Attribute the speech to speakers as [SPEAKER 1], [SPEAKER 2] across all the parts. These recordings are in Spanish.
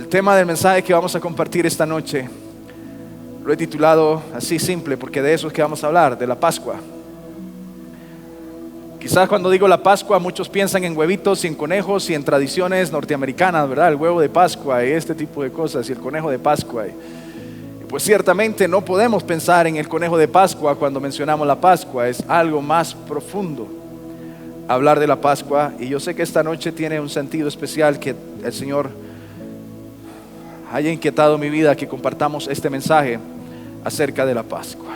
[SPEAKER 1] El tema del mensaje que vamos a compartir esta noche lo he titulado así simple, porque de eso es que vamos a hablar, de la Pascua. Quizás cuando digo la Pascua muchos piensan en huevitos y en conejos y en tradiciones norteamericanas, ¿verdad? El huevo de Pascua y este tipo de cosas y el conejo de Pascua. Y pues ciertamente no podemos pensar en el conejo de Pascua cuando mencionamos la Pascua. Es algo más profundo hablar de la Pascua, y yo sé que esta noche tiene un sentido especial, que el Señor haya inquietado mi vida que compartamos este mensaje acerca de la Pascua.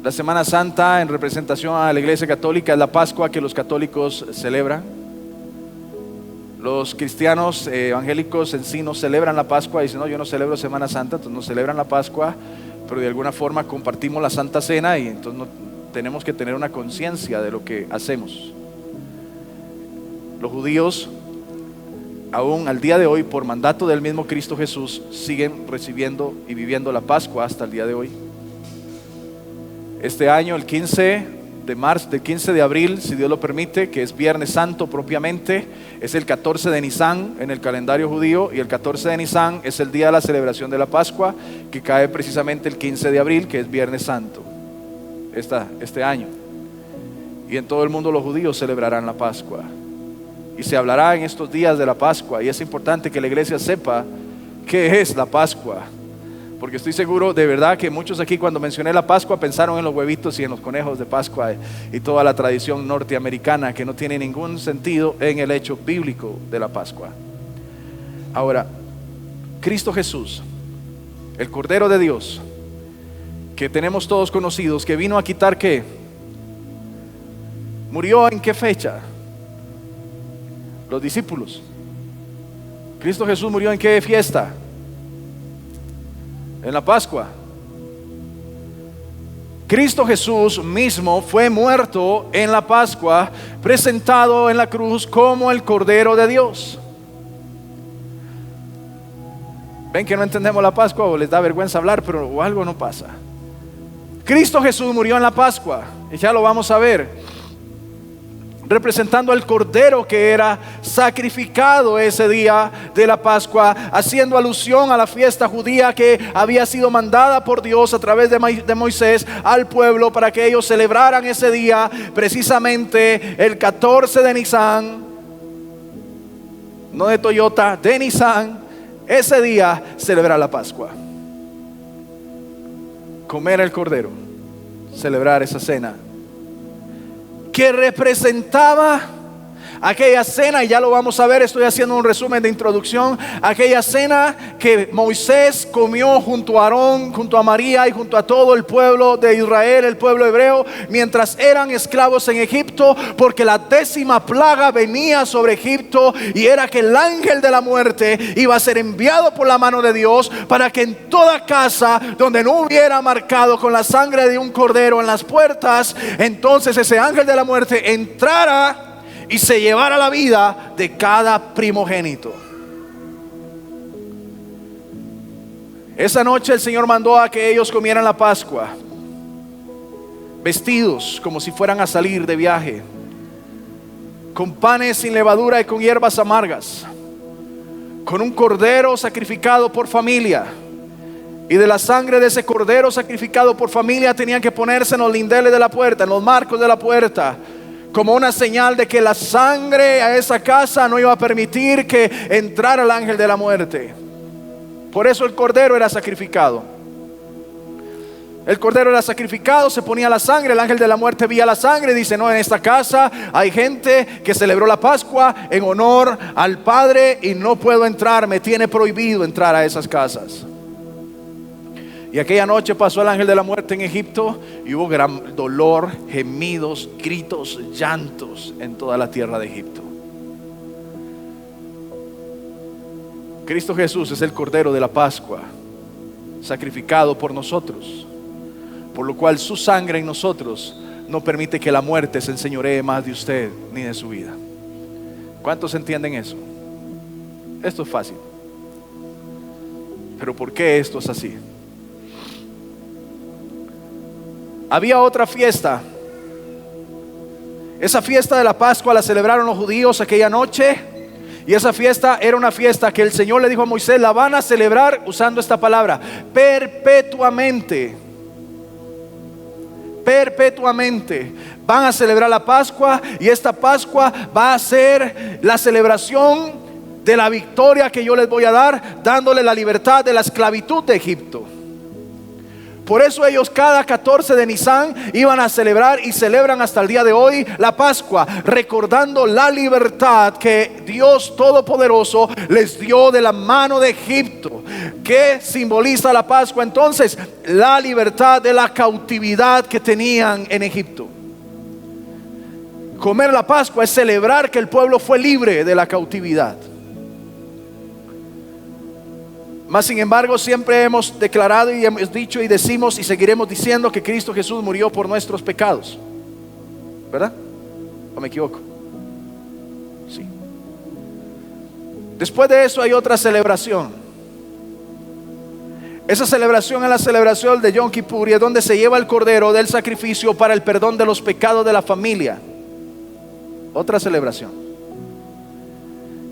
[SPEAKER 1] La Semana Santa, en representación a la Iglesia Católica, es la Pascua que los católicos celebran. Los cristianos evangélicos en sí no celebran la Pascua, dicen: no, yo no celebro Semana Santa, entonces no celebran la Pascua, pero de alguna forma compartimos la Santa Cena, y entonces tenemos que tener una conciencia de lo que hacemos. Los judíos, aún al día de hoy, por mandato del mismo Cristo Jesús, siguen recibiendo y viviendo la Pascua hasta el día de hoy. Este año, el 15 de abril, si Dios lo permite, que es Viernes Santo propiamente, es el 14 de Nisan en el calendario judío, y el 14 de Nisan es el día de la celebración de la Pascua, que cae precisamente el 15 de abril, que es Viernes Santo este año. Y en todo el mundo los judíos celebrarán la Pascua, y se hablará en estos días de la Pascua, y es importante que la iglesia sepa qué es la Pascua, porque estoy seguro de verdad que muchos aquí, cuando mencioné la Pascua, pensaron en los huevitos y en los conejos de Pascua y toda la tradición norteamericana, que no tiene ningún sentido en el hecho bíblico de la Pascua. Ahora, Cristo Jesús, el Cordero de Dios, que tenemos todos conocidos, que vino a quitar ¿qué? ¿Murió en qué fecha? Los discípulos. Cristo Jesús murió ¿en qué fiesta? En la Pascua. Cristo Jesús mismo fue muerto en la Pascua, presentado en la cruz como el Cordero de Dios. ¿Ven que no entendemos la Pascua o les da vergüenza hablar, pero algo no pasa? Cristo Jesús murió en la Pascua, y ya lo vamos a ver, representando al Cordero que era sacrificado ese día de la Pascua, haciendo alusión a la fiesta judía que había sido mandada por Dios a través de Moisés al pueblo, para que ellos celebraran ese día, precisamente el 14 de Nisan, no de Toyota, de Nisan. Ese día celebrar la Pascua, comer el Cordero, celebrar esa cena que representaba aquella cena, y ya lo vamos a ver, estoy haciendo un resumen de introducción, aquella cena que Moisés comió junto a Aarón, junto a María y junto a todo el pueblo de Israel, el pueblo hebreo, mientras eran esclavos en Egipto, porque la 10ª plaga venía sobre Egipto, y era que el ángel de la muerte iba a ser enviado por la mano de Dios, para que en toda casa donde no hubiera marcado con la sangre de un cordero en las puertas, entonces ese ángel de la muerte entrara y se llevara la vida de cada primogénito. Esa noche el Señor mandó a que ellos comieran la Pascua, vestidos como si fueran a salir de viaje, con panes sin levadura y con hierbas amargas, con un cordero sacrificado por familia, y de la sangre de ese cordero sacrificado por familia tenían que ponerse en los lindeles de la puerta, en los marcos de la puerta, como una señal de que la sangre a esa casa no iba a permitir que entrara el ángel de la muerte. Por eso el cordero era sacrificado. El cordero era sacrificado, se ponía la sangre, el ángel de la muerte veía la sangre y dice: no, en esta casa hay gente que celebró la Pascua en honor al Padre y no puedo entrar, me tiene prohibido entrar a esas casas. Y aquella noche pasó el ángel de la muerte en Egipto, y hubo gran dolor, gemidos, gritos, llantos en toda la tierra de Egipto. Cristo Jesús es el Cordero de la Pascua, sacrificado por nosotros, por lo cual su sangre en nosotros no permite que la muerte se enseñoree más de usted ni de su vida. ¿Cuántos entienden eso? Esto es fácil. Pero ¿por qué esto es así? Había otra fiesta. Esa fiesta de la Pascua la celebraron los judíos aquella noche, Y esa fiesta era una fiesta que el Señor le dijo a Moisés, la van a celebrar usando esta palabra, perpetuamente. Perpetuamente. Van a celebrar la Pascua, y esta Pascua va a ser la celebración de la victoria que yo les voy a dar, dándole la libertad de la esclavitud de Egipto. Por eso ellos cada 14 de Nisan iban a celebrar, y celebran hasta el día de hoy la Pascua, recordando la libertad que Dios Todopoderoso les dio de la mano de Egipto. ¿Qué simboliza la Pascua entonces? La libertad de la cautividad que tenían en Egipto. Comer la Pascua es celebrar que el pueblo fue libre de la cautividad. Mas sin embargo, siempre hemos declarado y hemos dicho y decimos y seguiremos diciendo que Cristo Jesús murió por nuestros pecados, ¿verdad? ¿O me equivoco? Sí. Después de eso hay otra celebración. Esa celebración es la celebración de Yom Kippur, y es donde se lleva el cordero del sacrificio para el perdón de los pecados de la familia. Otra celebración.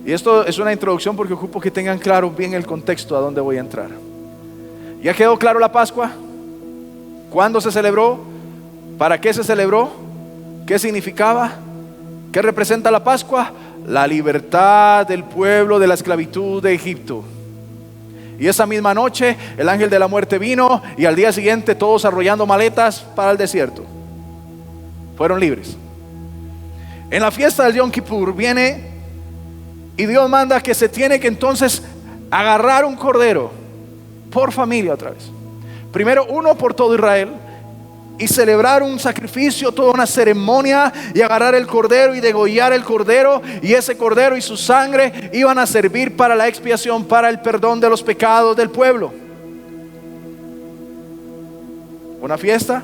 [SPEAKER 1] Y esto es una introducción porque ocupo que tengan claro bien el contexto a donde voy a entrar. ¿Ya quedó claro la Pascua? ¿Cuándo se celebró? ¿Para qué se celebró? ¿Qué significaba? ¿Qué representa la Pascua? La libertad del pueblo de la esclavitud de Egipto. Y esa misma noche el ángel de la muerte vino, y al día siguiente todos arrollando maletas para el desierto. Fueron libres. En la fiesta del Yom Kippur viene y Dios manda que se tiene que entonces agarrar un cordero por familia otra vez. Primero uno por todo Israel, y celebrar un sacrificio, toda una ceremonia, y agarrar el cordero y degollar el cordero, y ese cordero y su sangre iban a servir para la expiación, para el perdón de los pecados del pueblo. Una fiesta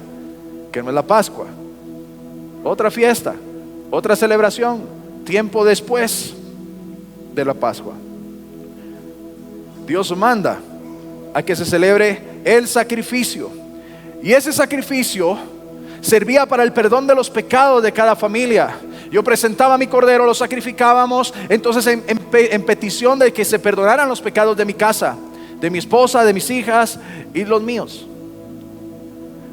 [SPEAKER 1] que no es la Pascua. Otra fiesta, otra celebración, tiempo después de la Pascua. Dios manda a que se celebre el sacrificio, y ese sacrificio servía para el perdón de los pecados de cada familia. Yo presentaba mi cordero, lo sacrificábamos entonces en petición de que se perdonaran los pecados de mi casa, de mi esposa, de mis hijas y los míos.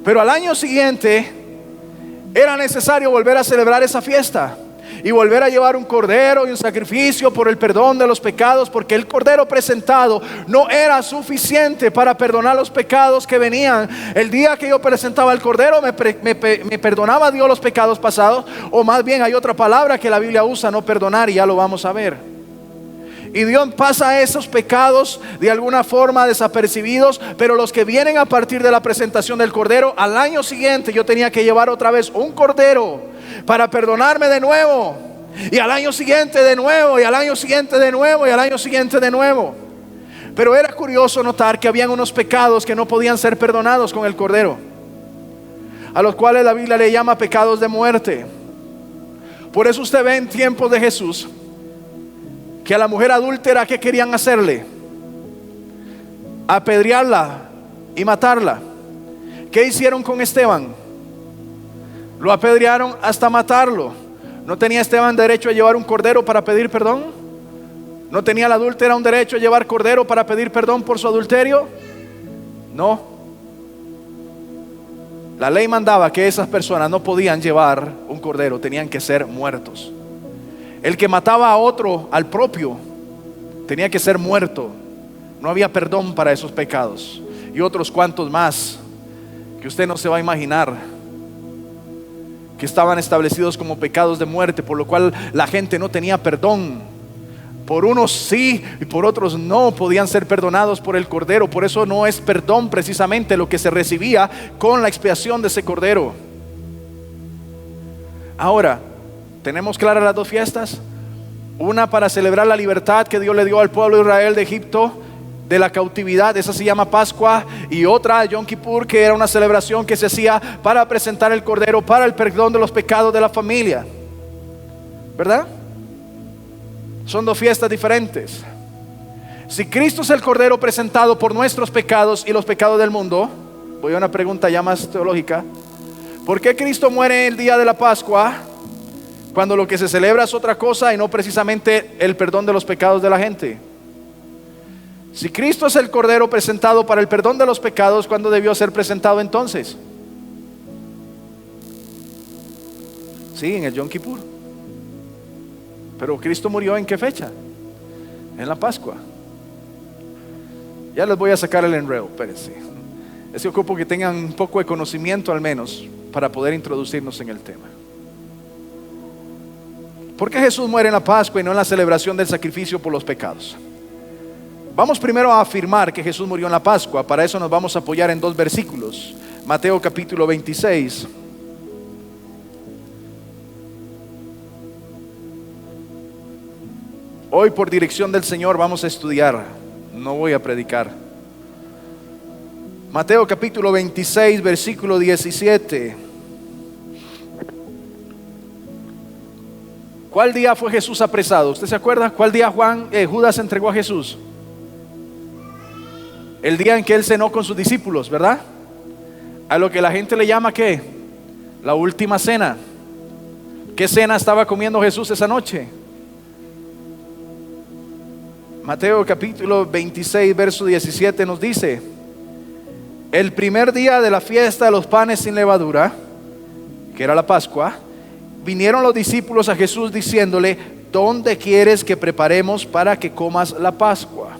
[SPEAKER 1] Pero al año siguiente era necesario volver a celebrar esa fiesta y volver a llevar un cordero y un sacrificio por el perdón de los pecados, porque el cordero presentado no era suficiente para perdonar los pecados que venían. El día que yo presentaba el cordero me perdonaba Dios los pecados pasados, o más bien hay otra palabra que la Biblia usa, no perdonar, y ya lo vamos a ver. Y Dios pasa esos pecados de alguna forma desapercibidos, pero los que vienen a partir de la presentación del cordero, al año siguiente yo tenía que llevar otra vez un cordero para perdonarme de nuevo, y al año siguiente de nuevo, y al año siguiente de nuevo, y al año siguiente de nuevo. Pero era curioso notar que habían unos pecados que no podían ser perdonados con el cordero, a los cuales la Biblia le llama pecados de muerte. Por eso usted ve en tiempos de Jesús que a la mujer adúltera, ¿qué querían hacerle? Apedrearla y matarla. ¿Qué hicieron con Esteban? Lo apedrearon hasta matarlo. ¿No tenía Esteban derecho a llevar un cordero para pedir perdón? ¿No tenía la adúltera un derecho a llevar cordero para pedir perdón por su adulterio? No. La ley mandaba que esas personas no podían llevar un cordero, tenían que ser muertos. El que mataba a otro, al propio, tenía que ser muerto. No había perdón para esos pecados. Y otros cuantos más que usted no se va a imaginar, que estaban establecidos como pecados de muerte, por lo cual la gente no tenía perdón. Por unos sí y por otros no podían ser perdonados por el cordero. Por eso no es perdón precisamente lo que se recibía con la expiación de ese cordero. Ahora, ¿tenemos claras las dos fiestas? Una para celebrar la libertad que Dios le dio al pueblo de Israel de Egipto, de la cautividad, esa se llama Pascua. Y otra, Yom Kippur, que era una celebración que se hacía para presentar el cordero para el perdón de los pecados de la familia. ¿Verdad? Son dos fiestas diferentes. Si Cristo es el cordero presentado por nuestros pecados y los pecados del mundo, voy a una pregunta ya más teológica. ¿Por qué Cristo muere el día de la Pascua cuando lo que se celebra es otra cosa y no precisamente el perdón de los pecados de la gente? Si Cristo es el Cordero presentado para el perdón de los pecados, ¿cuándo debió ser presentado entonces? Sí, en el Yom Kippur. Pero Cristo murió ¿en qué fecha? En la Pascua. Ya les voy a sacar el enredo, espérense. Es que ocupo que tengan un poco de conocimiento al menos para poder introducirnos en el tema. ¿Por qué Jesús muere en la Pascua y no en la celebración del sacrificio por los pecados? Vamos primero a afirmar que Jesús murió en la Pascua. Para eso nos vamos a apoyar en dos versículos. Mateo capítulo 26. Hoy por dirección del Señor vamos a estudiar, no voy a predicar. Mateo capítulo 26, versículo 17. ¿Cuál día fue Jesús apresado? ¿Usted se acuerda? ¿Cuál día Judas entregó a Jesús? El día en que él cenó con sus discípulos, ¿verdad? A lo que la gente le llama ¿qué? La última cena. ¿Qué cena estaba comiendo Jesús esa noche? Mateo capítulo 26, verso 17 nos dice: el primer día de la fiesta de los panes sin levadura, que era la Pascua, vinieron los discípulos a Jesús diciéndole: ¿dónde quieres que preparemos para que comas la Pascua?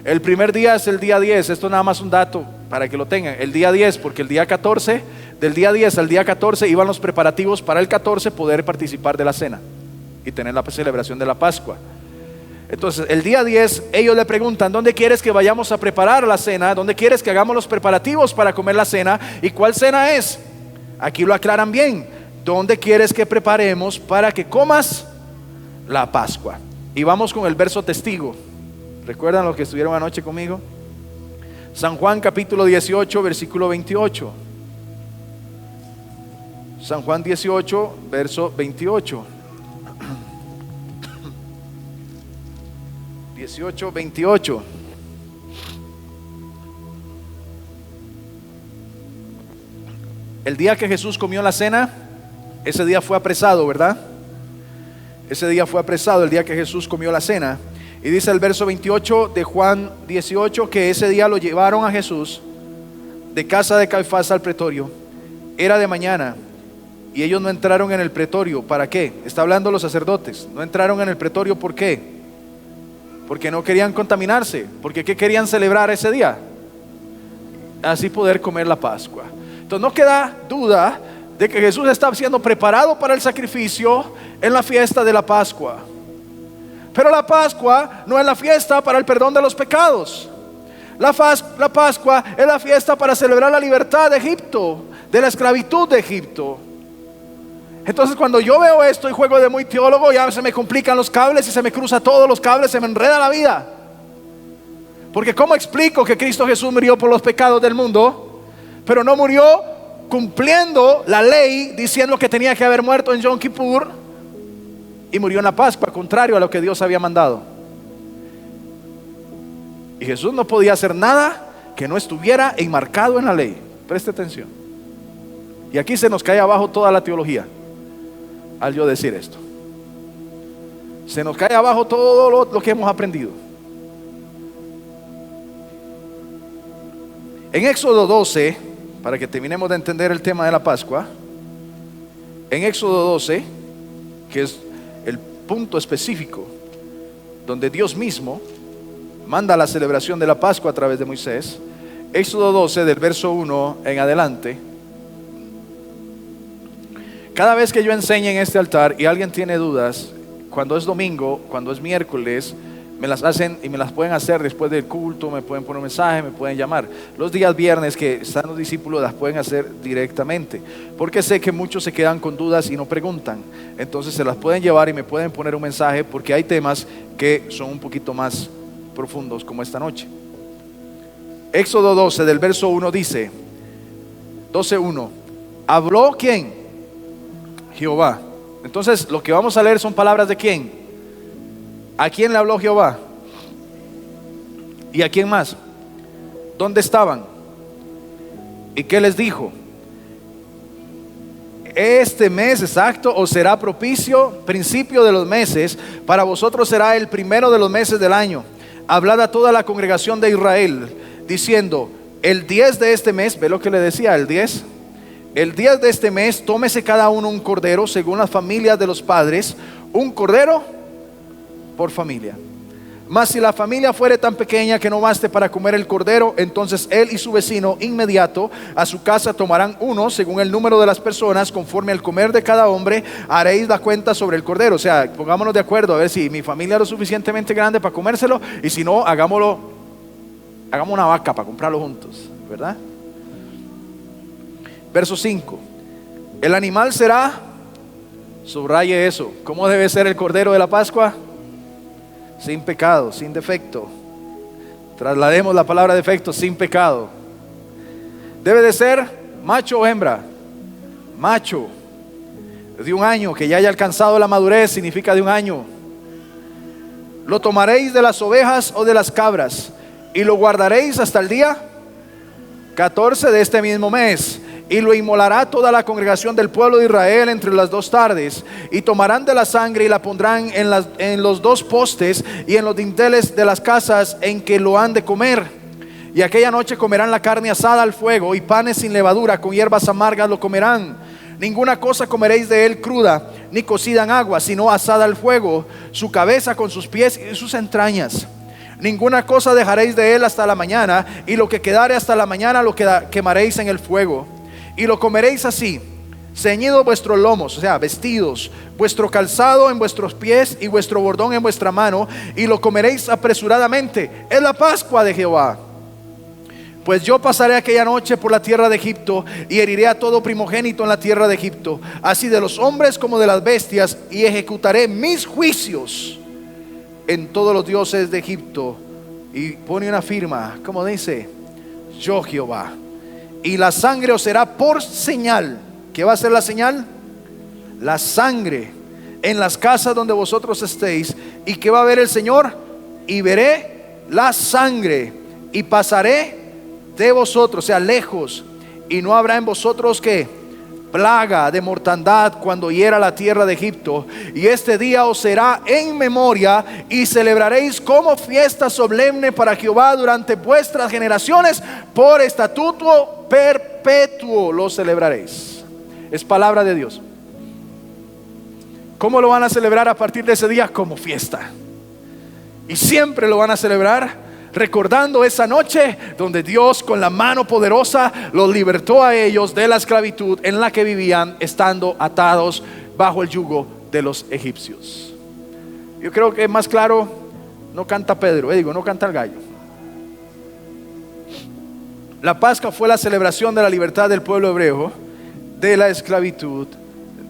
[SPEAKER 1] El primer día es el día 10, esto nada más un dato para que lo tengan, el día 10, porque el día 14, del día 10 al día 14 iban los preparativos para el 14 poder participar de la cena y tener la celebración de la Pascua. Entonces el día 10 ellos le preguntan: ¿dónde quieres que vayamos a preparar la cena? ¿Dónde quieres que hagamos los preparativos para comer la cena? ¿Y cuál cena es? Aquí lo aclaran bien: ¿dónde quieres que preparemos para que comas la Pascua? Y vamos con el verso testigo. ¿Recuerdan los que estuvieron anoche conmigo? San Juan capítulo 18, versículo 28. San Juan 18, verso 28. 18, 28. El día que Jesús comió la cena, ese día fue apresado, ¿verdad? Ese día fue apresado, el día que Jesús comió la cena. Y dice el verso 28 de Juan 18 que ese día lo llevaron a Jesús de casa de Caifás al pretorio. Era de mañana y ellos no entraron en el pretorio. ¿Para qué? Está hablando los sacerdotes. No entraron en el pretorio, ¿por qué? Porque no querían contaminarse. Porque ¿qué querían celebrar ese día? Así poder comer la Pascua. Entonces no queda duda de que Jesús está siendo preparado para el sacrificio en la fiesta de la Pascua. Pero la Pascua no es la fiesta para el perdón de los pecados. La Pascua es la fiesta para celebrar la libertad de Egipto, de la esclavitud de Egipto. Entonces cuando yo veo esto y juego de muy teólogo, ya se me complican los cables y se me cruzan todos los cables, se me enreda la vida. Porque ¿cómo explico que Cristo Jesús murió por los pecados del mundo, pero no murió cumpliendo la ley, diciendo que tenía que haber muerto en Yom Kippur, y murió en la Pascua, contrario a lo que Dios había mandado? Y Jesús no podía hacer nada que no estuviera enmarcado en la ley. Preste atención. Y aquí se nos cae abajo toda la teología al yo decir esto. Se nos cae abajo todo lo que hemos aprendido. En Éxodo 12, para que terminemos de entender el tema de la Pascua, en Éxodo 12, que es el punto específico donde Dios mismo manda la celebración de la Pascua a través de Moisés, Éxodo 12 del verso 1 en adelante. Cada vez que yo enseñe en este altar y alguien tiene dudas, cuando es domingo, cuando es miércoles, me las hacen y me las pueden hacer después del culto, me pueden poner un mensaje, me pueden llamar. Los días viernes que están los discípulos las pueden hacer directamente, porque sé que muchos se quedan con dudas y no preguntan. Entonces se las pueden llevar y me pueden poner un mensaje, porque hay temas que son un poquito más profundos, como esta noche. Éxodo 12 del verso 1 dice, 12:1, ¿habló quién? Jehová. Entonces lo que vamos a leer son palabras de quién. ¿A quién le habló Jehová? ¿Y a quién más? ¿Dónde estaban? ¿Y qué les dijo? Este mes exacto os será propicio, principio de los meses, para vosotros será el primero de los meses del año. Hablad a toda la congregación de Israel, diciendo, el 10 de este mes, ve lo que le decía, el 10 de este mes, tómese cada uno un cordero, según las familias de los padres, un cordero por familia. Mas si la familia fuere tan pequeña que no baste para comer el cordero, entonces él y su vecino inmediato a su casa tomarán uno, según el número de las personas, conforme al comer de cada hombre, haréis la cuenta sobre el cordero. O sea, pongámonos de acuerdo, a ver si mi familia es lo suficientemente grande para comérselo, y si no, hagamos una vaca para comprarlo juntos, ¿verdad? Verso 5. El animal será, subraye eso, ¿cómo debe ser el cordero de la Pascua? Sin pecado, sin defecto. Traslademos la palabra defecto, sin pecado. Debe de ser macho o hembra. Macho, de 1 año, que ya haya alcanzado la madurez, significa de 1 año. Lo tomaréis de las ovejas o de las cabras, y lo guardaréis hasta el día 14 de este mismo mes. Y lo inmolará toda la congregación del pueblo de Israel entre las 2 tardes, y tomarán de la sangre y la pondrán en los 2 postes y en los dinteles de las casas en que lo han de comer. Y aquella noche comerán la carne asada al fuego, y panes sin levadura, con hierbas amargas lo comerán. Ninguna cosa comeréis de él cruda, ni cocida en agua, sino asada al fuego, su cabeza con sus pies y sus entrañas. Ninguna cosa dejaréis de él hasta la mañana, y lo que quedare hasta la mañana lo quemaréis en el fuego. Y lo comeréis así, ceñidos vuestros lomos, o sea, vestidos, vuestro calzado en vuestros pies y vuestro bordón en vuestra mano, y lo comeréis apresuradamente. Es la Pascua de Jehová. Pues yo pasaré aquella noche por la tierra de Egipto, y heriré a todo primogénito en la tierra de Egipto, así de los hombres como de las bestias, y ejecutaré mis juicios en todos los dioses de Egipto. Y pone una firma, como dice, yo Jehová. Y la sangre os será por señal. ¿Qué va a ser la señal? La sangre en las casas donde vosotros estéis. ¿Y qué va a ver el Señor? Y veré la sangre, y pasaré de vosotros, o sea, lejos, y no habrá en vosotros que plaga de mortandad cuando hiera la tierra de Egipto. Y este día os será en memoria, y celebraréis como fiesta solemne para Jehová durante vuestras generaciones, por estatuto perpetuo lo celebraréis. Es palabra de Dios. ¿Cómo lo van a celebrar a partir de ese día? Como fiesta. Y siempre lo van a celebrar recordando esa noche donde Dios con la mano poderosa los libertó a ellos de la esclavitud en la que vivían, estando atados bajo el yugo de los egipcios. Yo creo que más claro no canta Pedro, no canta el gallo. La Pascua fue la celebración de la libertad del pueblo hebreo de la esclavitud,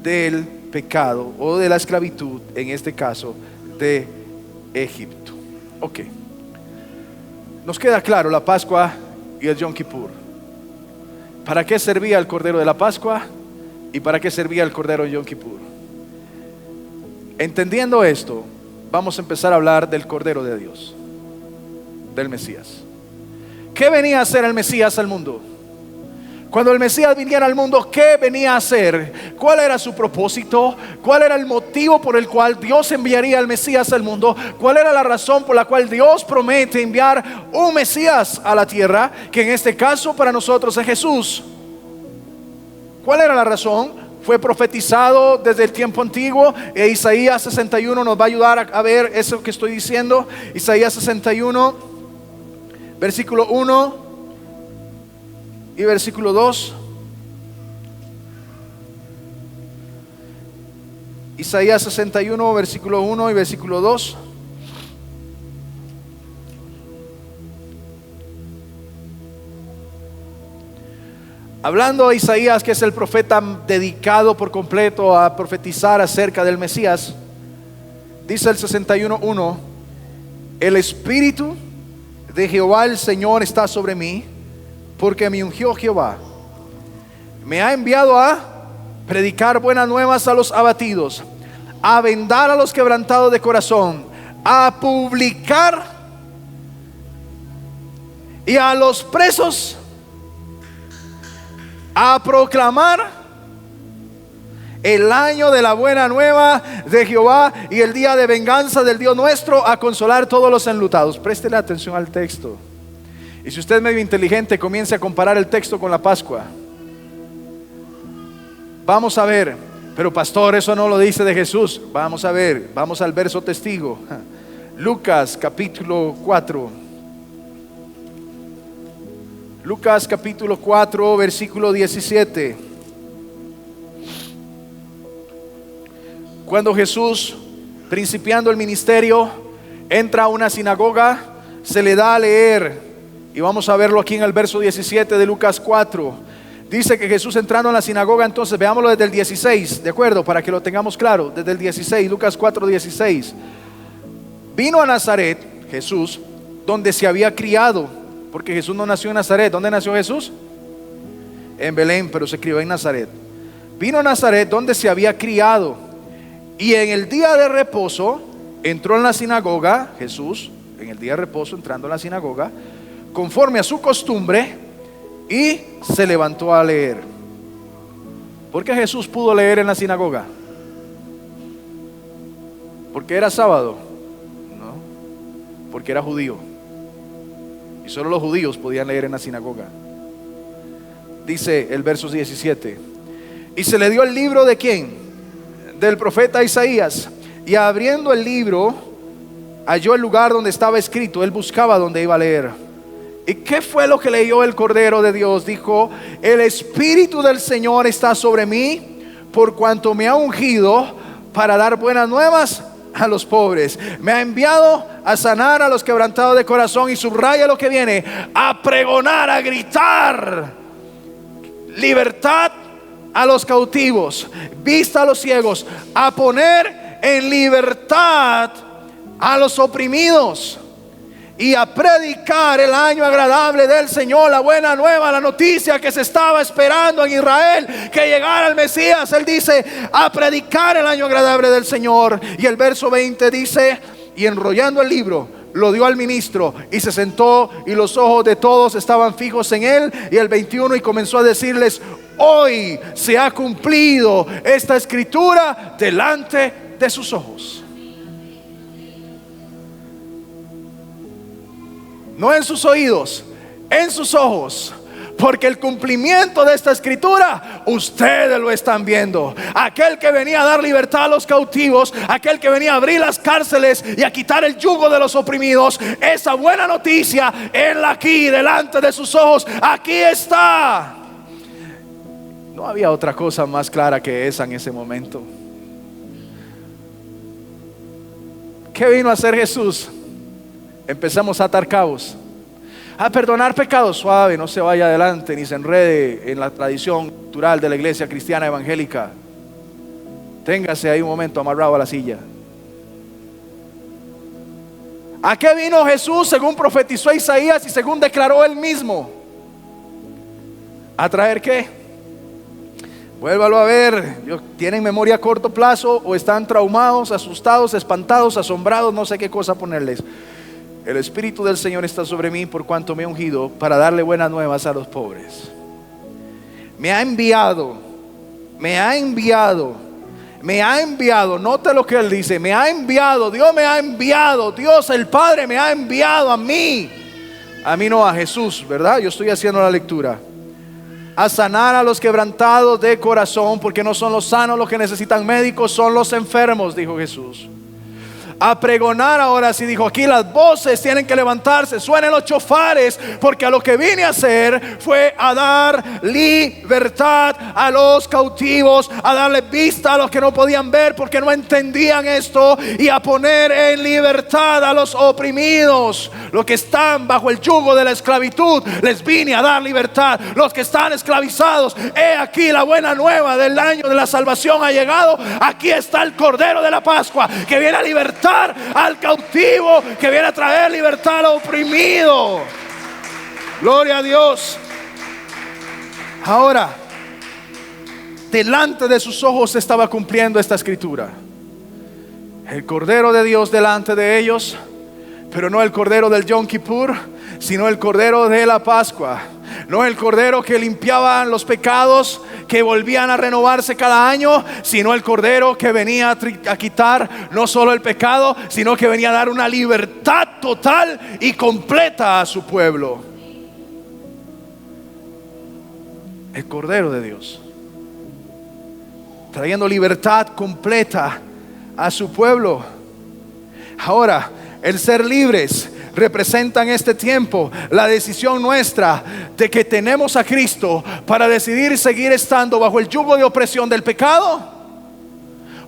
[SPEAKER 1] del pecado, o de la esclavitud, en este caso, de Egipto. Ok. Nos queda claro la Pascua y el Yom Kippur. ¿Para qué servía el Cordero de la Pascua y para qué servía el Cordero de Yom Kippur? Entendiendo esto, vamos a empezar a hablar del Cordero de Dios, del Mesías. ¿Qué venía a hacer el Mesías al mundo? Cuando el Mesías viniera al mundo, ¿qué venía a hacer? ¿Cuál era su propósito? ¿Cuál era el motivo por el cual Dios enviaría al Mesías al mundo? ¿Cuál era la razón por la cual Dios promete enviar un Mesías a la tierra? Que en este caso para nosotros es Jesús. ¿Cuál era la razón? Fue profetizado desde el tiempo antiguo. Isaías 61 nos va a ayudar a ver eso que estoy diciendo. Isaías 61, versículo 1 y versículo 2. Isaías 61, versículo 1 y versículo 2. Hablando a Isaías, que es el profeta dedicado por completo a profetizar acerca del Mesías, dice el 61:1: el Espíritu de Jehová el Señor está sobre mí, porque me ungió Jehová. Me ha enviado a predicar buenas nuevas a los abatidos, a vendar a los quebrantados de corazón, a publicar y a los presos, a proclamar el año de la buena nueva de Jehová y el día de venganza del Dios nuestro, a consolar todos los enlutados. Préstele atención al texto. Y si usted es medio inteligente, comience a comparar el texto con la Pascua. Vamos a ver, pero pastor, eso no lo dice de Jesús. Vamos a ver, vamos al verso testigo. Lucas capítulo 4. Lucas capítulo 4, versículo 17. Cuando Jesús, principiando el ministerio, entra a una sinagoga, se le da a leer, y vamos a verlo aquí en el verso 17 de Lucas 4. Dice que Jesús, entrando en la sinagoga, entonces veámoslo desde el 16, ¿de acuerdo? Para que lo tengamos claro, desde el 16, Lucas 4, 16. Vino a Nazaret, Jesús, donde se había criado, porque Jesús no nació en Nazaret. ¿Dónde nació Jesús? En Belén, pero se crió en Nazaret. Vino a Nazaret, donde se había criado, y en el día de reposo entró en la sinagoga. Jesús, en el día de reposo, entrando en la sinagoga, conforme a su costumbre, y se levantó a leer. ¿Por qué Jesús pudo leer en la sinagoga? ¿Porque era sábado? No, porque era judío, y solo los judíos podían leer en la sinagoga. Dice el verso 17: y se le dio el libro ¿de quién? Del profeta Isaías. Y abriendo el libro, halló el lugar donde estaba escrito. Él buscaba donde iba a leer. ¿Y qué fue lo que leyó el Cordero de Dios? Dijo: el Espíritu del Señor está sobre mí, por cuanto me ha ungido para dar buenas nuevas a los pobres. Me ha enviado a sanar a los quebrantados de corazón. Y subraya lo que viene: a pregonar, a gritar libertad a los cautivos, vista a los ciegos, a poner en libertad a los oprimidos, y a predicar el año agradable del Señor, la buena nueva, la noticia que se estaba esperando en Israel, que llegara el Mesías. Él dice: a predicar el año agradable del Señor. Y el verso 20 dice: y enrollando el libro, lo dio al ministro, y se sentó, y los ojos de todos estaban fijos en él. Y el 21, y comenzó a decirles: hoy se ha cumplido esta escritura delante de sus ojos. No en sus oídos, en sus ojos. Porque el cumplimiento de esta escritura, ustedes lo están viendo. Aquel que venía a dar libertad a los cautivos, aquel que venía a abrir las cárceles y a quitar el yugo de los oprimidos, esa buena noticia, él aquí delante de sus ojos, aquí está. No había otra cosa más clara que esa en ese momento. ¿Qué vino a hacer Jesús? Empezamos a atar cabos, a perdonar pecados. Suave, no se vaya adelante ni se enrede en la tradición cultural de la iglesia cristiana evangélica. Téngase ahí un momento amarrado a la silla. ¿A qué vino Jesús según profetizó Isaías y según declaró él mismo? ¿A traer qué? Vuélvalo a ver. ¿Tienen memoria a corto plazo o están traumados, asustados, espantados, asombrados? No sé qué cosa ponerles. El Espíritu del Señor está sobre mí, por cuanto me ha ungido para darle buenas nuevas a los pobres. Me ha enviado, me ha enviado, me ha enviado. Note lo que él dice: me ha enviado, Dios me ha enviado, Dios el Padre me ha enviado a mí no, a Jesús, ¿verdad? Yo estoy haciendo la lectura. A sanar a los quebrantados de corazón, porque no son los sanos los que necesitan médicos, son los enfermos, dijo Jesús. A pregonar, ahora sí dijo aquí, las voces tienen que levantarse, suenen los chofares, porque a lo que vine a hacer fue a dar libertad a los cautivos, a darle vista a los que no podían ver porque no entendían esto, y a poner en libertad a los oprimidos. Los que están bajo el yugo de la esclavitud, les vine a dar libertad. Los que están esclavizados, he aquí la buena nueva del año de la salvación ha llegado. Aquí está el Cordero de la Pascua, que viene a libertar al cautivo, que viene a traer libertad al oprimido. Gloria a Dios. Ahora, delante de sus ojos se estaba cumpliendo esta escritura. El Cordero de Dios delante de ellos, pero no el Cordero del Yom Kippur, sino el Cordero de la Pascua. No el cordero que limpiaba los pecados, que volvían a renovarse cada año, sino el cordero que venía a quitar no solo el pecado, sino que venía a dar una libertad total y completa a su pueblo. El Cordero de Dios, trayendo libertad completa a su pueblo. Ahora, el ser libres representa en este tiempo la decisión nuestra de que tenemos a Cristo para decidir seguir estando bajo el yugo de opresión del pecado,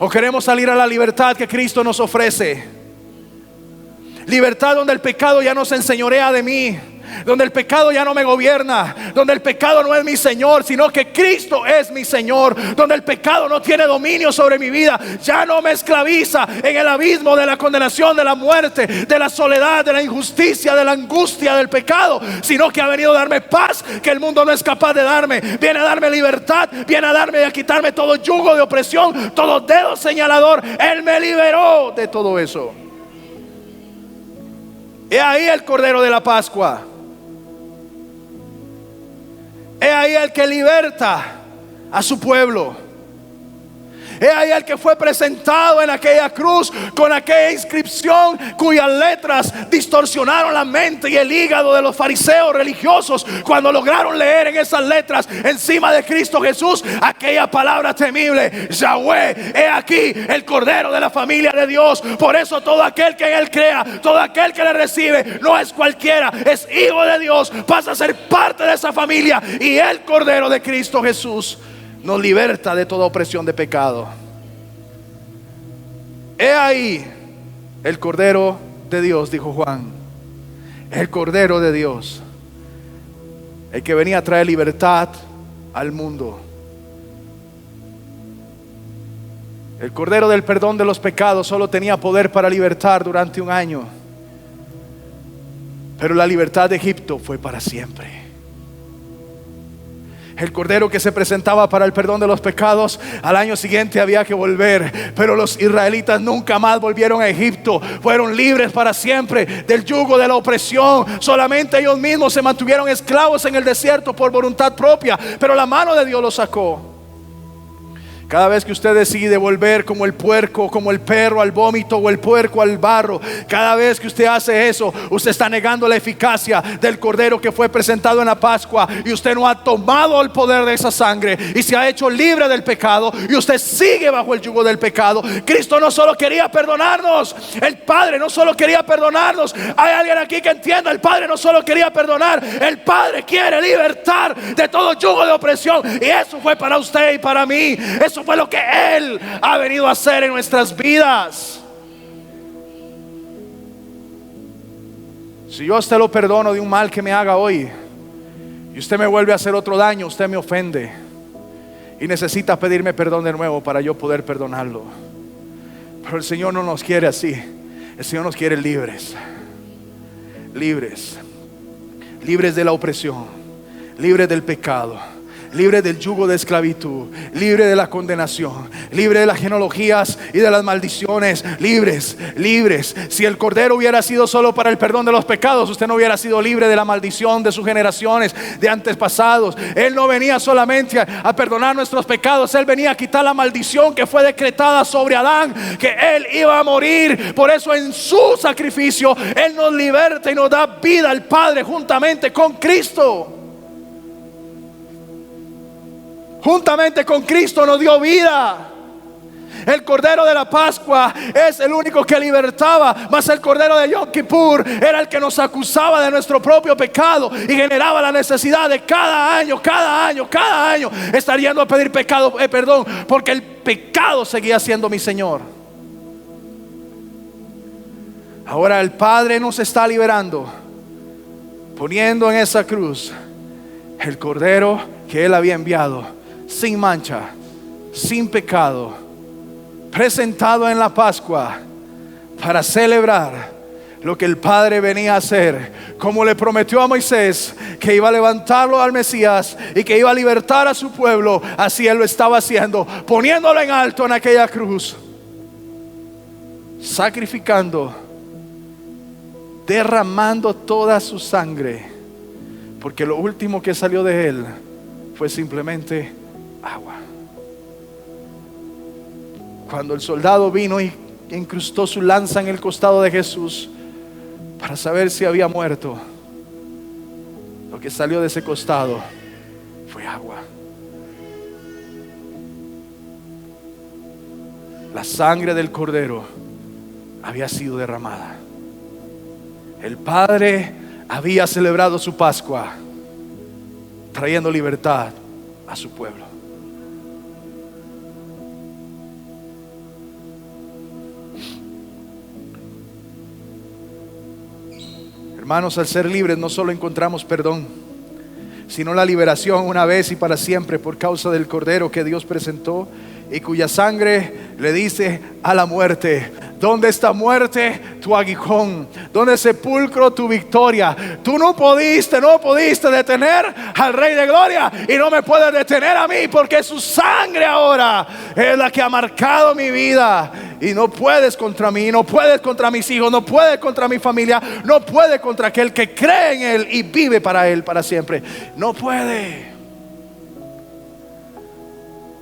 [SPEAKER 1] o queremos salir a la libertad que Cristo nos ofrece. Libertad donde el pecado ya no se enseñorea de mí, donde el pecado ya no me gobierna, donde el pecado no es mi Señor, sino que Cristo es mi Señor, donde el pecado no tiene dominio sobre mi vida, ya no me esclaviza en el abismo de la condenación, de la muerte, de la soledad, de la injusticia, de la angustia del pecado, sino que ha venido a darme paz que el mundo no es capaz de darme. Viene a darme libertad, viene a darme y a quitarme todo yugo de opresión, todo dedo señalador. Él me liberó de todo eso. He ahí el Cordero de la Pascua. He ahí el que liberta a su pueblo. He ahí el que fue presentado en aquella cruz con aquella inscripción cuyas letras distorsionaron la mente y el hígado de los fariseos religiosos cuando lograron leer en esas letras encima de Cristo Jesús aquella palabra temible: Yahweh, he aquí el Cordero de la familia de Dios. Por eso todo aquel que en Él crea, todo aquel que le recibe, no es cualquiera, es hijo de Dios, pasa a ser parte de esa familia. Y el Cordero de Cristo Jesús nos liberta de toda opresión de pecado. He ahí el Cordero de Dios, dijo Juan. El Cordero de Dios, el que venía a traer libertad al mundo. El Cordero del perdón de los pecados solo tenía poder para libertar durante un año, pero la libertad de Egipto fue para siempre. El Cordero que se presentaba para el perdón de los pecados, al año siguiente había que volver, pero los israelitas nunca más volvieron a Egipto. Fueron libres para siempre del yugo de la opresión. Solamente ellos mismos se mantuvieron esclavos en el desierto por voluntad propia, pero la mano de Dios los sacó. Cada vez que usted decide volver como el puerco, como el perro al vómito, o el puerco al barro, cada vez que usted hace eso, usted está negando la eficacia del Cordero que fue presentado en la Pascua, y usted no ha tomado el poder de esa sangre y se ha hecho libre del pecado, y usted sigue bajo el yugo del pecado. Cristo no solo quería perdonarnos, el Padre no solo quería perdonarnos. Hay alguien aquí que entienda: el Padre no solo quería perdonar, el Padre quiere libertar de todo yugo de opresión, y eso fue para usted y para mí. Eso fue lo que Él ha venido a hacer en nuestras vidas. Si yo a usted lo perdono de un mal que me haga hoy, y usted me vuelve a hacer otro daño, usted me ofende y necesita pedirme perdón de nuevo para yo poder perdonarlo. Pero el Señor no nos quiere así. El Señor nos quiere libres. Libres. Libres de la opresión, libres del pecado, libre del yugo de esclavitud, libre de la condenación, libre de las genealogías y de las maldiciones. Libres, libres. Si el Cordero hubiera sido solo para el perdón de los pecados, usted no hubiera sido libre de la maldición de sus generaciones, de antepasados. Él no venía solamente a perdonar nuestros pecados, Él venía a quitar la maldición que fue decretada sobre Adán, que Él iba a morir. Por eso en su sacrificio Él nos liberta y nos da vida al Padre juntamente con Cristo. Juntamente con Cristo nos dio vida. El Cordero de la Pascua es el único que libertaba, mas el Cordero de Yom Kippur era el que nos acusaba de nuestro propio pecado y generaba la necesidad de cada año estar yendo a pedir perdón, porque el pecado seguía siendo mi Señor. Ahora el Padre nos está liberando, poniendo en esa cruz el Cordero que Él había enviado, sin mancha, sin pecado, presentado en la Pascua para celebrar lo que el Padre venía a hacer, como le prometió a Moisés que iba a levantarlo al Mesías y que iba a libertar a su pueblo. Así Él lo estaba haciendo, poniéndolo en alto en aquella cruz, sacrificando, derramando toda su sangre porque lo último que salió de él fue simplemente agua. Cuando el soldado vino y incrustó su lanza en el costado de Jesús para saber si había muerto, lo que salió de ese costado fue agua. La sangre del Cordero había sido derramada. El Padre había celebrado su Pascua, trayendo libertad a su pueblo. Hermanos, al ser libres no solo encontramos perdón, sino la liberación una vez y para siempre por causa del Cordero que Dios presentó y cuya sangre le dice a la muerte: ¿dónde está, muerte, tu aguijón? ¿Dónde, sepulcro, tu victoria? Tú no pudiste detener al Rey de Gloria, y no me puedes detener a mí, porque su sangre ahora es la que ha marcado mi vida. Y no puedes contra mí, no puedes contra mis hijos, no puedes contra mi familia, no puedes contra aquel que cree en Él y vive para Él para siempre. No puede.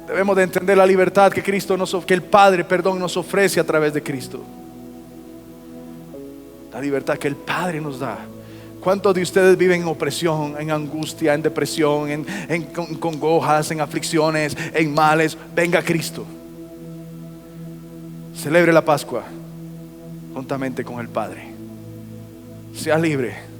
[SPEAKER 1] Debemos de entender la libertad que que el Padre, nos ofrece a través de Cristo. La libertad que el Padre nos da. ¿Cuántos de ustedes viven en opresión, en angustia, en depresión, en congojas, en aflicciones, en males? Venga Cristo. Celebre la Pascua juntamente con el Padre. Sea libre.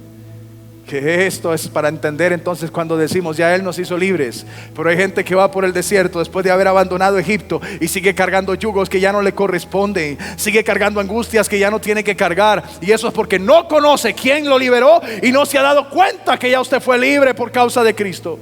[SPEAKER 1] Que esto es para entender entonces cuando decimos ya Él nos hizo libres. Pero hay gente que va por el desierto después de haber abandonado Egipto y sigue cargando yugos que ya no le corresponden, sigue cargando angustias que ya no tiene que cargar, y eso es porque no conoce quién lo liberó y no se ha dado cuenta que ya usted fue libre por causa de Cristo.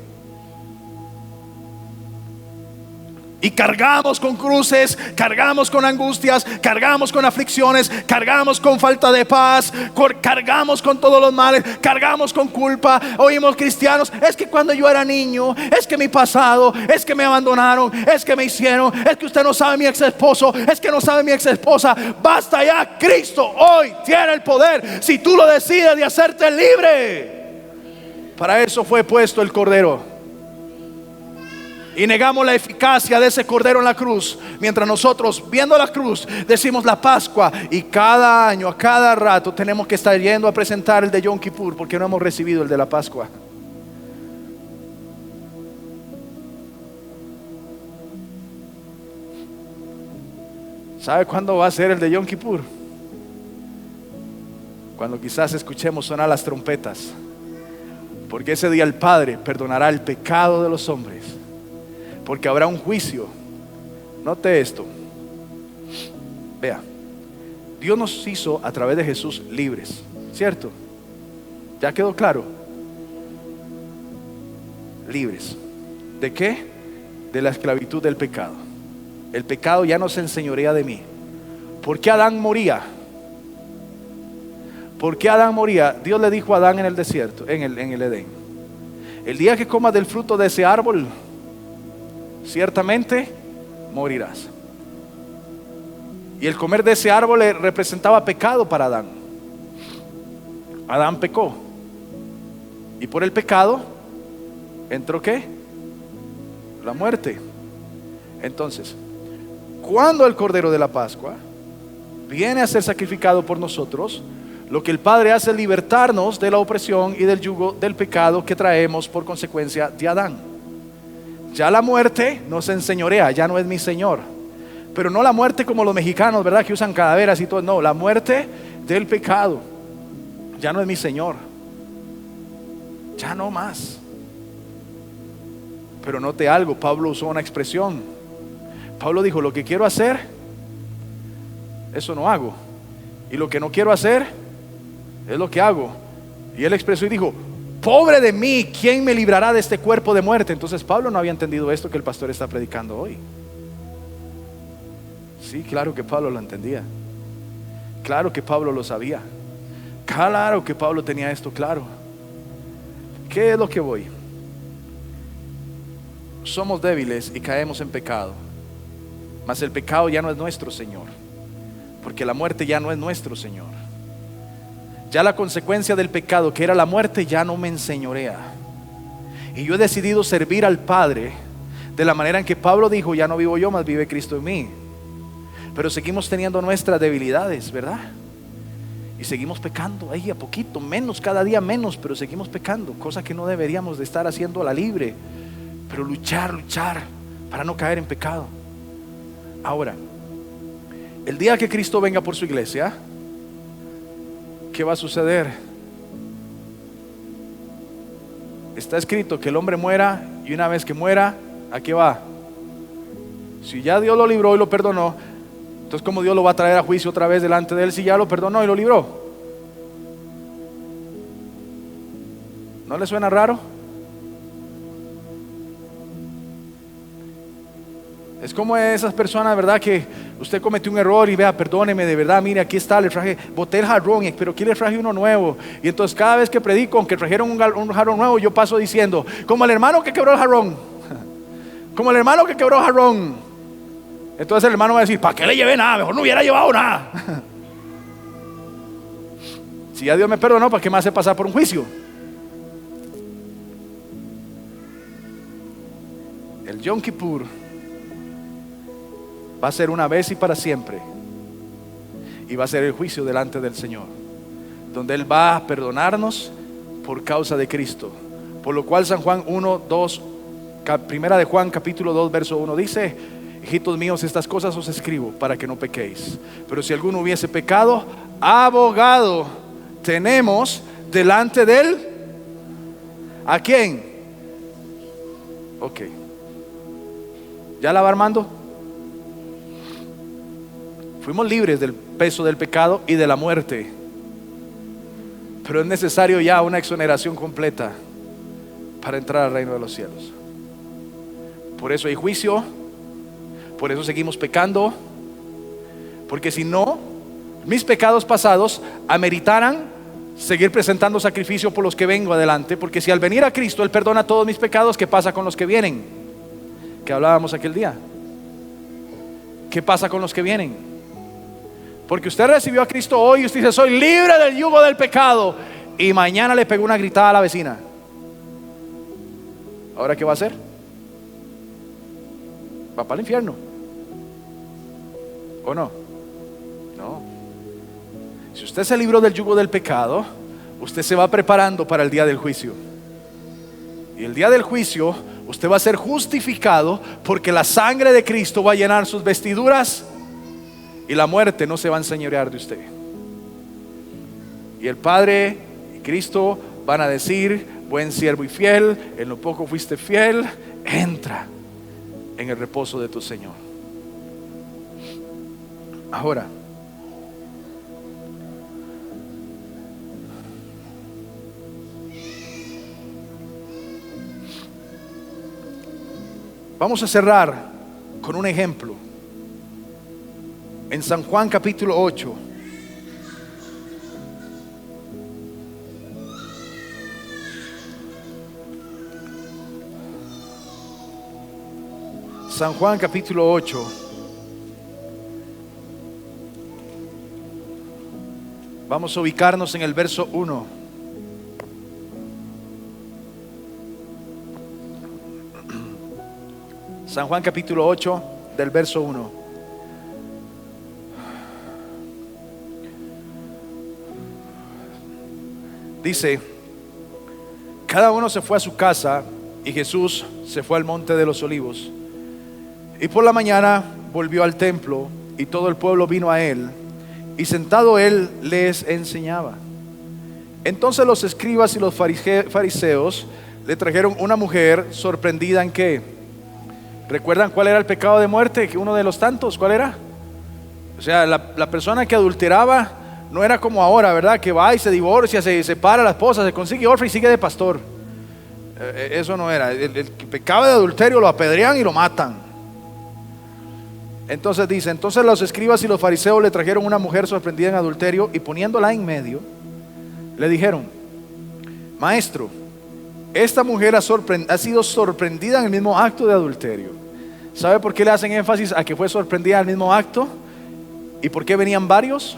[SPEAKER 1] Y cargamos con cruces, cargamos con angustias, cargamos con aflicciones, cargamos con falta de paz, cargamos con todos los males, cargamos con culpa. Oímos cristianos: es que cuando yo era niño, es que mi pasado, es que me abandonaron, es que me hicieron, es que usted no sabe mi ex esposo, es que no sabe mi ex esposa. Basta ya, Cristo hoy tiene el poder, si tú lo decides, de hacerte libre. Para eso fue puesto el Cordero. Y negamos la eficacia de ese Cordero en la cruz, mientras nosotros, viendo la cruz, decimos la Pascua. Y cada año, a cada rato, tenemos que estar yendo a presentar el de Yom Kippur, porque no hemos recibido el de la Pascua. ¿Sabe cuándo va a ser el de Yom Kippur? Cuando quizás escuchemos sonar las trompetas, porque ese día el Padre perdonará el pecado de los hombres. Porque habrá un juicio. Note esto. Vea, Dios nos hizo a través de Jesús libres, ¿cierto? ¿Ya quedó claro? Libres. ¿De qué? De la esclavitud del pecado. El pecado ya no se enseñorea de mí. ¿Por qué Adán moría? ¿Por qué Adán moría? Dios le dijo a Adán en el desierto, en el Edén: el día que comas del fruto de ese árbol, ciertamente morirás. Y el comer de ese árbol representaba pecado para Adán. Adán pecó, y por el pecado entró ¿qué? La muerte. Entonces, cuando el Cordero de la Pascua viene a ser sacrificado por nosotros, lo que el Padre hace es libertarnos de la opresión y del yugo del pecado que traemos por consecuencia de Adán. Ya la muerte nos enseñorea, ya no es mi Señor. Pero no la muerte como los mexicanos, ¿verdad? Que usan calaveras y todo. No, la muerte del pecado. Ya no es mi Señor. Ya no más. Pero note algo, Pablo usó una expresión. Pablo dijo: lo que quiero hacer, eso no hago. Y lo que no quiero hacer, es lo que hago. Y él expresó y dijo: pobre de mí, ¿quién me librará de este cuerpo de muerte? Entonces Pablo no había entendido esto que el pastor está predicando hoy. Sí, claro que Pablo lo entendía. Claro que Pablo lo sabía. Claro que Pablo tenía esto claro. ¿Qué es lo que voy? Somos débiles y caemos en pecado, mas el pecado ya no es nuestro Señor, porque la muerte ya no es nuestro Señor. Ya la consecuencia del pecado, que era la muerte, ya no me enseñorea. Y yo he decidido servir al Padre de la manera en que Pablo dijo: ya no vivo yo, mas vive Cristo en mí. Pero seguimos teniendo nuestras debilidades, ¿verdad? Y seguimos pecando ahí a poquito, menos, cada día menos, pero seguimos pecando, cosa que no deberíamos de estar haciendo a la libre. Pero luchar para no caer en pecado. Ahora, el día que Cristo venga por su iglesia, ¿qué va a suceder? Está escrito que el hombre muera, y una vez que muera, ¿a qué va? Si ya Dios lo libró y lo perdonó, entonces ¿cómo Dios lo va a traer a juicio otra vez delante de él si ya lo perdonó y lo libró? ¿No le suena raro? Es como esas personas, ¿verdad? Que usted cometió un error y vea, perdóneme, de verdad, mire, aquí está, le traje, boté el jarrón, pero aquí le traje uno nuevo. Y entonces cada vez que predico, aunque trajeron un jarrón nuevo, yo paso diciendo: como el hermano que quebró el jarrón, como el hermano que quebró el jarrón. Entonces el hermano va a decir: ¿para qué le llevé nada? Mejor no hubiera llevado nada. Si ya Dios me perdonó, ¿para qué me hace pasar por un juicio? El Yom Kippur va a ser una vez y para siempre, y va a ser el juicio delante del Señor, donde Él va a perdonarnos por causa de Cristo. Por lo cual San Juan 1:2, primera de Juan capítulo 2 verso 1 dice: hijitos míos, estas cosas os escribo para que no pequéis. Pero si alguno hubiese pecado, abogado tenemos delante de Él. ¿A quién? Ok. ¿Ya la va armando? Fuimos libres del peso del pecado y de la muerte, pero es necesario ya una exoneración completa para entrar al reino de los cielos. Por eso hay juicio, por eso seguimos pecando, porque si no, mis pecados pasados ameritaran seguir presentando sacrificio por los que vengo adelante. Porque si al venir a Cristo Él perdona todos mis pecados, ¿qué pasa con los que vienen? Que hablábamos aquel día. ¿Qué pasa con los que vienen? Porque usted recibió a Cristo hoy y usted dice: soy libre del yugo del pecado, y mañana le pegó una gritada a la vecina. ¿Ahora qué va a hacer? ¿Va para el infierno? ¿O no? No. Si usted se libró del yugo del pecado, usted se va preparando para el día del juicio. Y el día del juicio usted va a ser justificado, porque la sangre de Cristo va a llenar sus vestiduras, y la muerte no se va a enseñorear de usted. Y el Padre y Cristo van a decir: buen siervo y fiel, en lo poco fuiste fiel, entra en el reposo de tu Señor. Ahora, vamos a cerrar con un ejemplo. En San Juan capítulo 8, San Juan capítulo 8, vamos a ubicarnos en el verso 1. San Juan capítulo 8 del verso 1. Dice: cada uno se fue a su casa, y Jesús se fue al monte de los olivos. Y por la mañana volvió al templo, y todo el pueblo vino a él, y sentado él les enseñaba. Entonces los escribas y los fariseos le trajeron una mujer sorprendida en ¿qué? ¿Recuerdan cuál era el pecado de muerte? Que uno de los tantos, ¿cuál era? O sea, la persona que adulteraba no era como ahora, ¿verdad? Que va y se divorcia, se separa a la esposa, se consigue otra y sigue de pastor. Eso no era. El pecado de adulterio lo apedrean y lo matan. Entonces dice: entonces los escribas y los fariseos le trajeron una mujer sorprendida en adulterio, y poniéndola en medio, le dijeron: maestro, esta mujer ha sido sorprendida en el mismo acto de adulterio. ¿Sabe por qué le hacen énfasis a que fue sorprendida en el mismo acto? ¿Y por qué venían varios?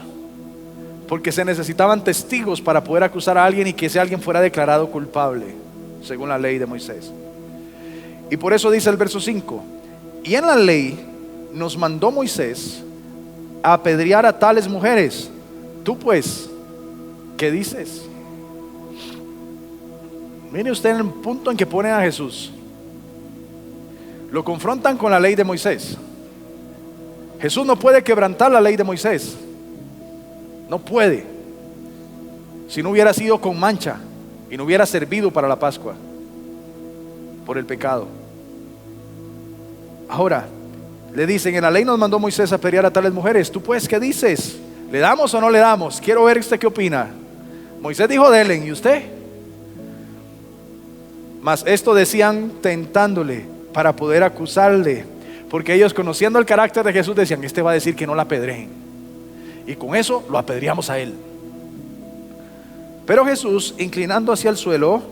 [SPEAKER 1] porque se necesitaban testigos para poder acusar a alguien y que ese alguien fuera declarado culpable, según la ley de Moisés. Y por eso dice el verso 5: y en la ley nos mandó Moisés a apedrear a tales mujeres. Tú pues, ¿qué dices? Mire usted en el punto en que ponen a Jesús. Lo confrontan con la ley de Moisés. Jesús no puede quebrantar la ley de Moisés. No puede. Si no hubiera sido con mancha y no hubiera servido para la Pascua por el pecado. Ahora le dicen: en la ley nos mandó Moisés a apedrear a tales mujeres. Tú pues, ¿qué dices? ¿Le damos o no le damos? Quiero ver usted qué opina. Moisés dijo: denle. ¿Y usted? Mas esto decían tentándole para poder acusarle, porque ellos, conociendo el carácter de Jesús, decían: este va a decir que no la apedreen, y con eso lo apedreamos a él. Pero Jesús, inclinando hacia el suelo,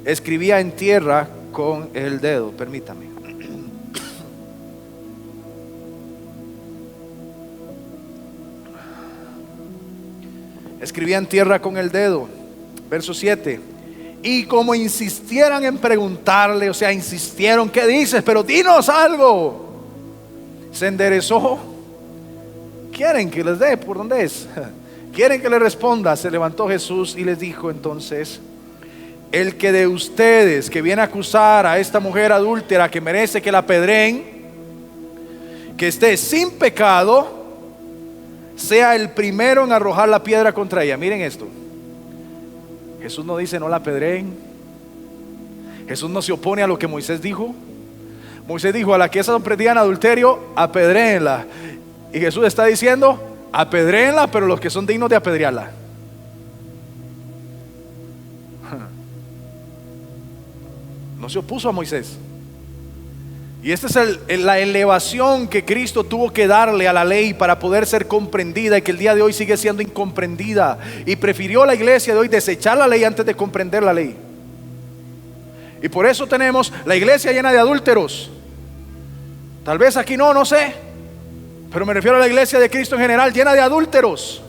[SPEAKER 1] escribía en tierra con el dedo. Permítame. Escribía en tierra con el dedo. Verso 7: y como insistieran en preguntarle, o sea, insistieron: ¿qué dices? Pero dinos algo. Se enderezó. ¿Quieren que les dé por dónde es? ¿Quieren que le responda? Se levantó Jesús y les dijo entonces: el que de ustedes que viene a acusar a esta mujer adúltera, que merece que la apedreen, que esté sin pecado, sea el primero en arrojar la piedra contra ella. Miren esto. Jesús no dice no la apedreen. Jesús no se opone a lo que Moisés dijo. Moisés dijo: a la que sorprendían adulterio, apedréenla. Y Jesús está diciendo: apedréenla, pero los que son dignos de apedrearla. No se opuso a Moisés. Y esta es la elevación que Cristo tuvo que darle a la ley para poder ser comprendida, y que el día de hoy sigue siendo incomprendida. Y prefirió la iglesia de hoy desechar la ley antes de comprender la ley. Y por eso tenemos la iglesia llena de adúlteros. Tal vez aquí no sé, pero me refiero a la iglesia de Cristo en general, llena de adúlteros,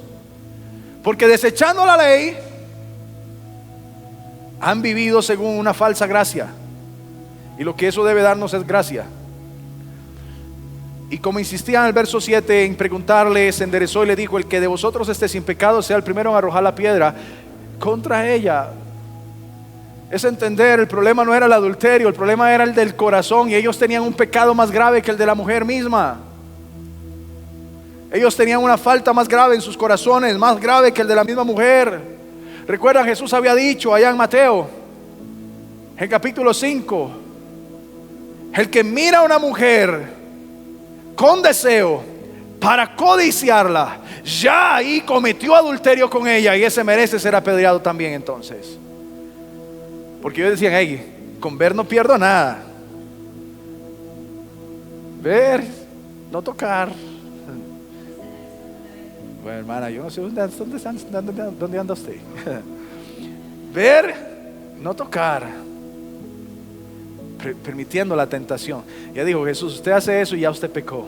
[SPEAKER 1] porque desechando la ley han vivido según una falsa gracia. Y lo que eso debe darnos es gracia. Y como insistía en el verso 7 en preguntarle, se enderezó y le dijo: el que de vosotros esté sin pecado, sea el primero en arrojar la piedra contra ella. Es entender, el problema no era el adulterio, el problema era el del corazón. Y ellos tenían un pecado más grave que el de la mujer misma. Ellos tenían una falta más grave en sus corazones, más grave que el de la misma mujer. Recuerdan, Jesús había dicho allá en Mateo, en capítulo 5: el que mira a una mujer con deseo para codiciarla, ya ahí cometió adulterio con ella, y ese merece ser apedreado también. Entonces, porque ellos decían: hey, con ver no pierdo nada. Ver, no tocar. Bueno, hermana, yo no sé dónde anda usted. Ver, no tocar. Permitiendo la tentación. Ya dijo Jesús: usted hace eso y ya usted pecó.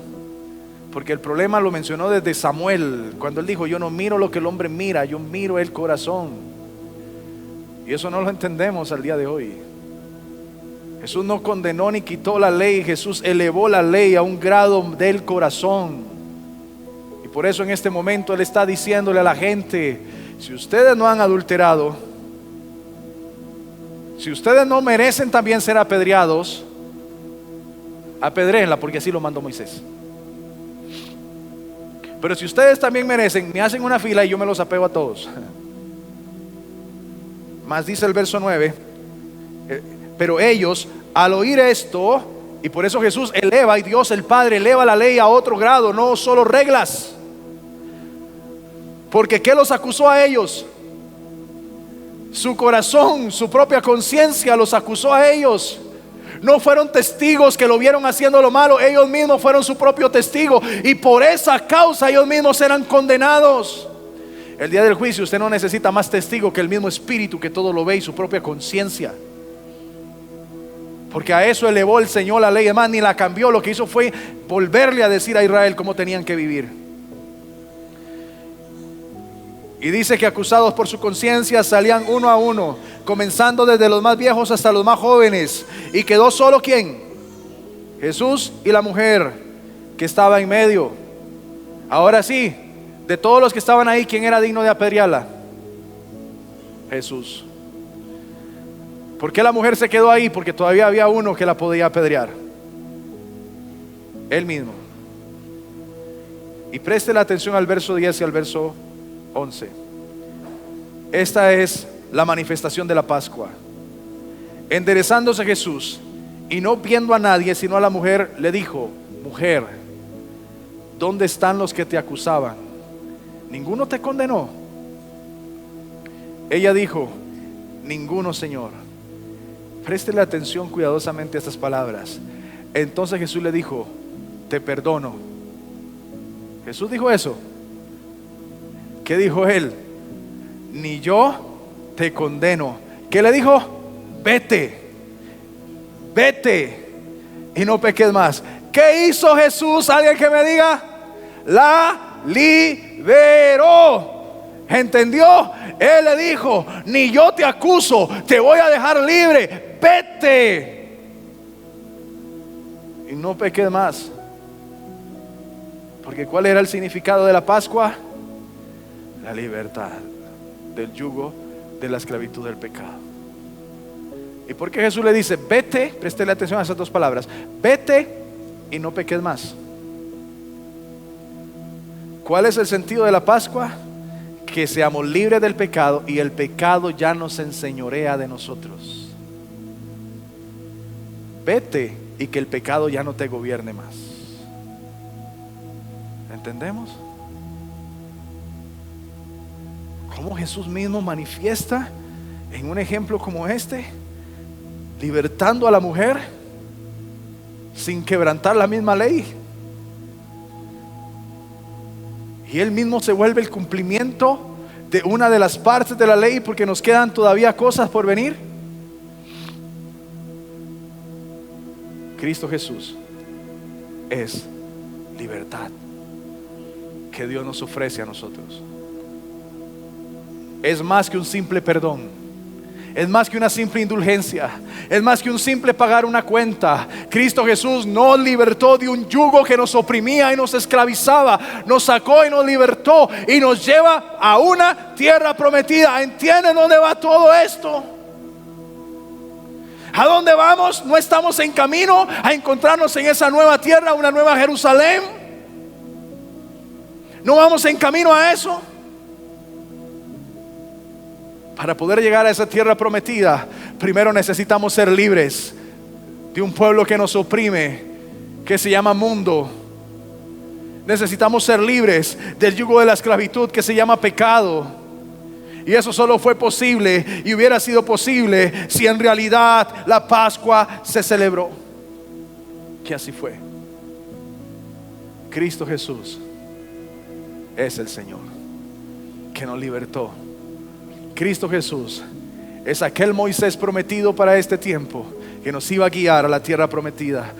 [SPEAKER 1] Porque el problema lo mencionó desde Samuel, cuando él dijo: yo no miro lo que el hombre mira, yo miro el corazón. Y eso no lo entendemos al día de hoy. Jesús no condenó ni quitó la ley. Jesús elevó la ley a un grado del corazón. Y por eso en este momento Él está diciéndole a la gente: si ustedes no han adulterado, si ustedes no merecen también ser apedreados, apedréenla, porque así lo mandó Moisés. Pero si ustedes también merecen, me hacen una fila y yo me los apego a todos. Más dice el verso 9: pero ellos, al oír esto, y por eso Jesús eleva, y Dios el Padre eleva la ley a otro grado, no solo reglas. Porque ¿qué los acusó a ellos? Su corazón, su propia conciencia los acusó a ellos. No fueron testigos que lo vieron haciendo lo malo, ellos mismos fueron su propio testigo, y por esa causa ellos mismos serán condenados. El día del juicio usted no necesita más testigo que el mismo Espíritu que todo lo ve, y su propia conciencia. Porque a eso elevó el Señor la ley. Además, ni la cambió. Lo que hizo fue volverle a decir a Israel cómo tenían que vivir. Y dice que acusados por su conciencia salían uno a uno, comenzando desde los más viejos hasta los más jóvenes. Y quedó solo ¿quién? Jesús y la mujer que estaba en medio. Ahora sí, de todos los que estaban ahí, ¿quién era digno de apedrearla? Jesús. ¿Por qué la mujer se quedó ahí? Porque todavía había uno que la podía apedrear. Él mismo. Y preste la atención al verso 10 y al verso 11. Esta es la manifestación de la Pascua. Enderezándose Jesús y no viendo a nadie sino a la mujer, le dijo: mujer, ¿dónde están los que te acusaban? ¿Ninguno te condenó? Ella dijo: ninguno, Señor. Préstele atención cuidadosamente a estas palabras. Entonces Jesús le dijo: te perdono. Jesús dijo eso. ¿Qué dijo él? Ni yo te condeno. ¿Qué le dijo? Vete, vete y no peques más. ¿Qué hizo Jesús? ¿Alguien que me diga? La liberó. ¿Entendió? Él le dijo: ni yo te acuso, te voy a dejar libre, vete y no peques más. Porque ¿cuál era el significado de la Pascua? La libertad del yugo de la esclavitud del pecado. ¿Y por qué Jesús le dice vete? Préstele atención a esas dos palabras: vete y no peques más. ¿Cuál es el sentido de la Pascua? Que seamos libres del pecado y el pecado ya no se enseñorea de nosotros. Vete y que el pecado ya no te gobierne más. ¿Entendemos? Cómo Jesús mismo manifiesta en un ejemplo como este, libertando a la mujer sin quebrantar la misma ley. Y Él mismo se vuelve el cumplimiento de una de las partes de la ley, porque nos quedan todavía cosas por venir. Cristo Jesús es libertad que Dios nos ofrece a nosotros. Es más que un simple perdón, es más que una simple indulgencia, es más que un simple pagar una cuenta. Cristo Jesús nos libertó de un yugo que nos oprimía y nos esclavizaba, nos sacó y nos libertó y nos lleva a una tierra prometida. ¿Entienden dónde va todo esto? ¿A dónde vamos? No estamos en camino a encontrarnos en esa nueva tierra, una nueva Jerusalén. No vamos en camino a eso. Para poder llegar a esa tierra prometida, primero necesitamos ser libres de un pueblo que nos oprime, que se llama mundo. Necesitamos ser libres del yugo de la esclavitud que se llama pecado. Y eso solo fue posible y hubiera sido posible si en realidad la Pascua se celebró. Que así fue. Cristo Jesús es el Señor que nos libertó. Cristo Jesús es aquel Moisés prometido para este tiempo, que nos iba a guiar a la tierra prometida.